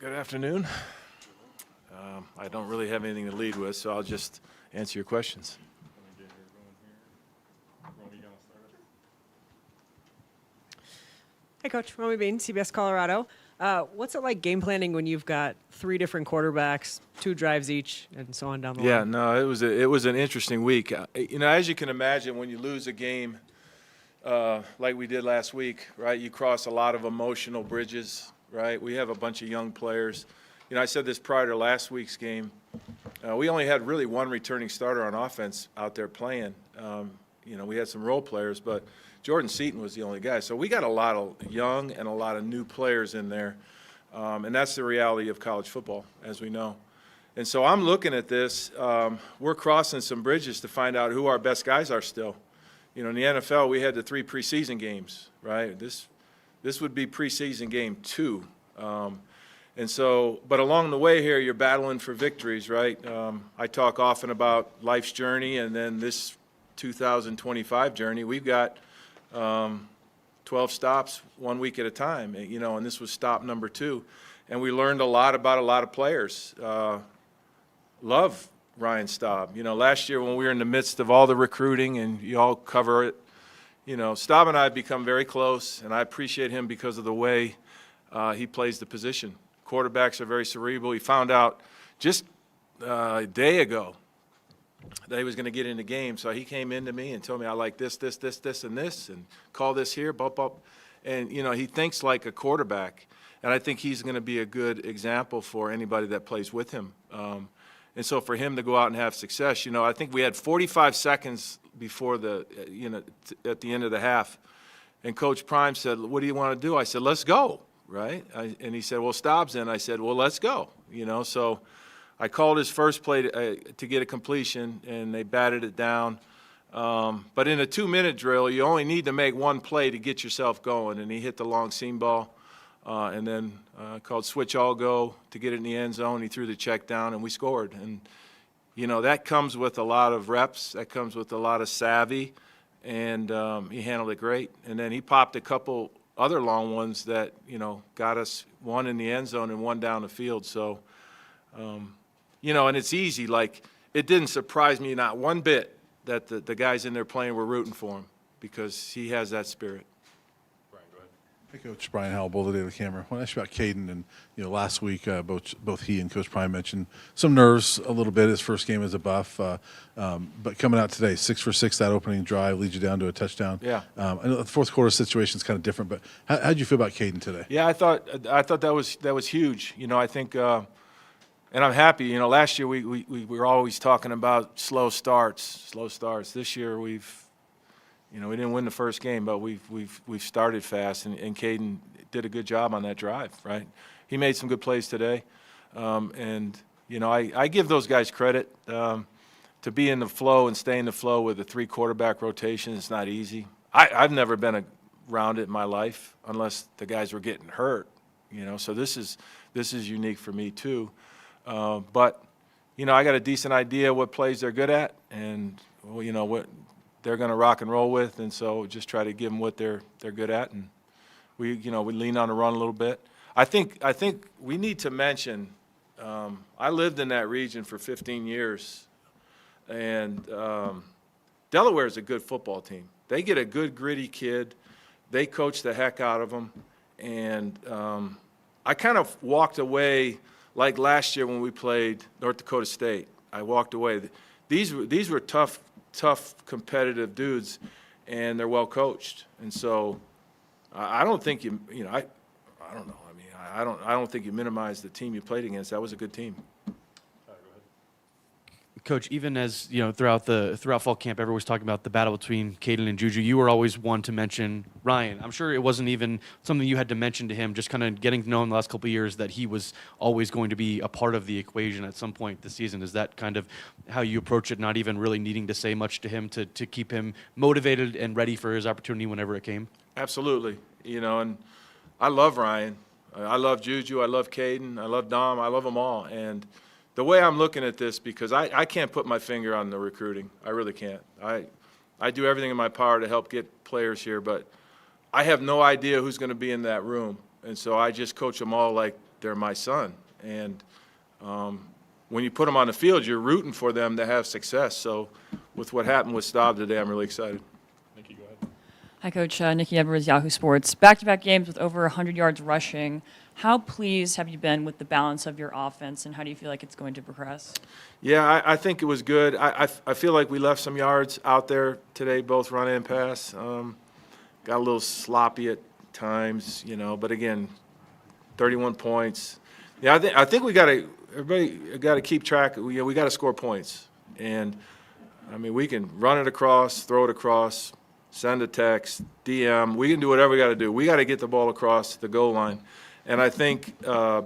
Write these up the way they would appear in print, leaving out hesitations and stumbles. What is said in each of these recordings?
Good afternoon. I don't really have anything to lead with, so I'll just answer your questions. Hi, Coach. Romy Bean, CBS Colorado. What's it like game planning when you've got 3 different quarterbacks, 2 drives each, and so on down the line? Yeah, no, it was an interesting week. As you can imagine, when you lose a game like we did last week, right, you cross a lot of emotional bridges, right? We have a bunch of young players. I said this prior to last week's game. We only had really one returning starter on offense out there playing. We had some role players, but Jordan Seaton was the only guy. So we got a lot of young and a lot of new players in there, and that's the reality of college football, as we know. And so I'm looking at this. We're crossing some bridges to find out who our best guys are still. In the NFL, we had the 3 preseason games, right? This would be preseason game 2. But along the way here, you're battling for victories, right? I talk often about life's journey and then this 2025 journey. We've got 12 stops 1 week at a time, and this was stop number 2. And we learned a lot about a lot of players. Love Ryan Staub. Last year when we were in the midst of all the recruiting and you all cover it, Staub and I have become very close, and I appreciate him because of the way he plays the position. Quarterbacks are very cerebral. He found out just a day ago that he was going to get in the game, so he came into me and told me, I like this, and this, and call this here, bump up. And, he thinks like a quarterback, and I think he's going to be a good example for anybody that plays with him. And so for him to go out and have success, I think we had 45 seconds before at the end of the half, and Coach Prime said, what do you want to do? I said, let's go. Right? And he said, well, Staub's in. I said, well, let's go. So I called his first play to get a completion, and they batted it down. But in a 2-minute drill, you only need to make one play to get yourself going, and he hit the long seam ball. And then called switch all go to get it in the end zone. He threw the check down, and we scored. And, that comes with a lot of reps. That comes with a lot of savvy, and he handled it great. And then he popped a couple other long ones that, got us one in the end zone and one down the field. So, and it's easy. Like, it didn't surprise me not one bit that the guys in there playing were rooting for him because he has that spirit. Brian, go ahead. Hey, Coach. Brian Howell, Boulder Daily Camera. I want to ask you about Caden. And, last week both he and Coach Prime mentioned some nerves a little bit. His first game as a Buff. But coming out today, 6 for 6, that opening drive leads you down to a touchdown. Yeah. I know the fourth quarter situation is kind of different, but how did you feel about Caden today? Yeah, I thought that was huge. I think, and I'm happy. Last year we were always talking about slow starts. This year we didn't win the first game, but we've started fast, and Caden did a good job on that drive. Right, he made some good plays today, and I give those guys credit. To be in the flow and stay in the flow with a 3 quarterback rotation is not easy. I've never been around it in my life unless the guys were getting hurt, So this is unique for me too. But I got a decent idea what plays they're good at, and what they're going to rock and roll with, and so just try to give them what they're good at, and we lean on the run a little bit. I think we need to mention. I lived in that region for 15 years. And Delaware is a good football team. They get a good, gritty kid. They coach the heck out of them. And I kind of walked away like last year when we played North Dakota State. I walked away. These were tough, competitive dudes, and they're well coached. And so I don't think I don't know. I mean, I don't think you minimize the team you played against. That was a good team. Coach, even as throughout fall camp, everyone was talking about the battle between Caden and Juju. You were always one to mention Ryan. I'm sure it wasn't even something you had to mention to him. Just kind of getting to know him the last couple of years, that he was always going to be a part of the equation at some point this season. Is that kind of how you approach it? Not even really needing to say much to him to keep him motivated and ready for his opportunity whenever it came. Absolutely, and I love Ryan. I love Juju. I love Caden. I love Dom. I love them all, and the way I'm looking at this, because I can't put my finger on the recruiting. I really can't. I do everything in my power to help get players here, but I have no idea who's going to be in that room. And so I just coach them all like they're my son. And when you put them on the field, you're rooting for them to have success. So with what happened with Staub today, I'm really excited. Nikki, go ahead. Hi, Coach. Nikki Edwards, Yahoo Sports. Back-to-back games with over 100 yards rushing. How pleased have you been with the balance of your offense, and how do you feel like it's going to progress? Yeah, I think it was good. I feel like we left some yards out there today, both run and pass. Got a little sloppy at times, but again, 31 points. Yeah, I think everybody got to keep track. We got to score points. And, I mean, we can run it across, throw it across, send a text, DM. We can do whatever we got to do. We got to get the ball across the goal line. And I think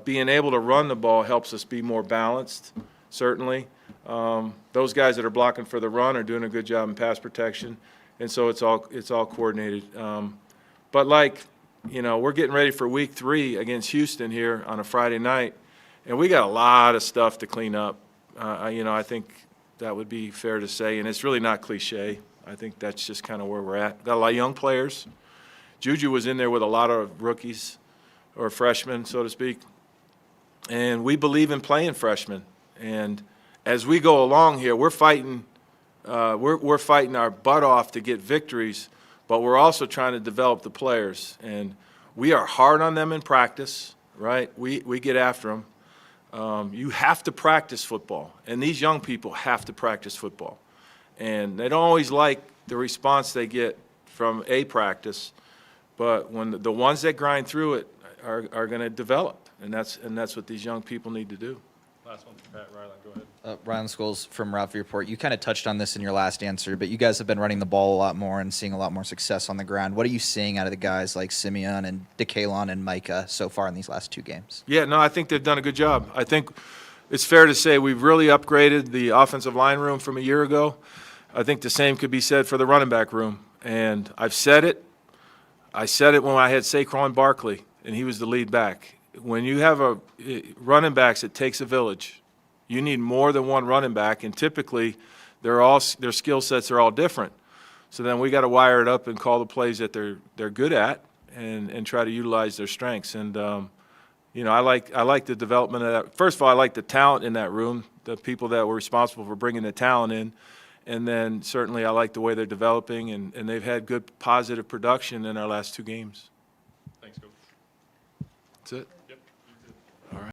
being able to run the ball helps us be more balanced, certainly. Those guys that are blocking for the run are doing a good job in pass protection, and so it's all coordinated. But we're getting ready for week 3 against Houston here on a Friday night, and we got a lot of stuff to clean up. I think that would be fair to say, and it's really not cliche. I think that's just kind of where we're at. Got a lot of young players. Juju was in there with a lot of rookies or freshmen, so to speak. And we believe in playing freshmen. And as we go along here, we're fighting our butt off to get victories, but we're also trying to develop the players. And we are hard on them in practice, right? We get after them. You have to practice football, and these young people have to practice football. And they don't always like the response they get from a practice, but when the ones that grind through it are going to develop, and that's what these young people need to do. Last one from Pat Ryland. Go ahead. Ryan Scholes from Ralphie Report. You kind of touched on this in your last answer, but you guys have been running the ball a lot more and seeing a lot more success on the ground. What are you seeing out of the guys like Simeon and DeKalon and Micah so far in these last 2 games? Yeah, no, I think they've done a good job. I think it's fair to say we've really upgraded the offensive line room from a year ago. I think the same could be said for the running back room. And I've said it. I said it when I had Saquon Barkley, and he was the lead back. When you have running backs, it takes a village. You need more than one running back, and typically their skill sets are all different. So then we got to wire it up and call the plays that they're good at, and try to utilize their strengths. And I like the development of that. First of all, I like the talent in that room, the people that were responsible for bringing the talent in, and then certainly I like the way they're developing, and they've had good positive production in our last 2 games. Thanks, Coach. That's it. Yep. All right.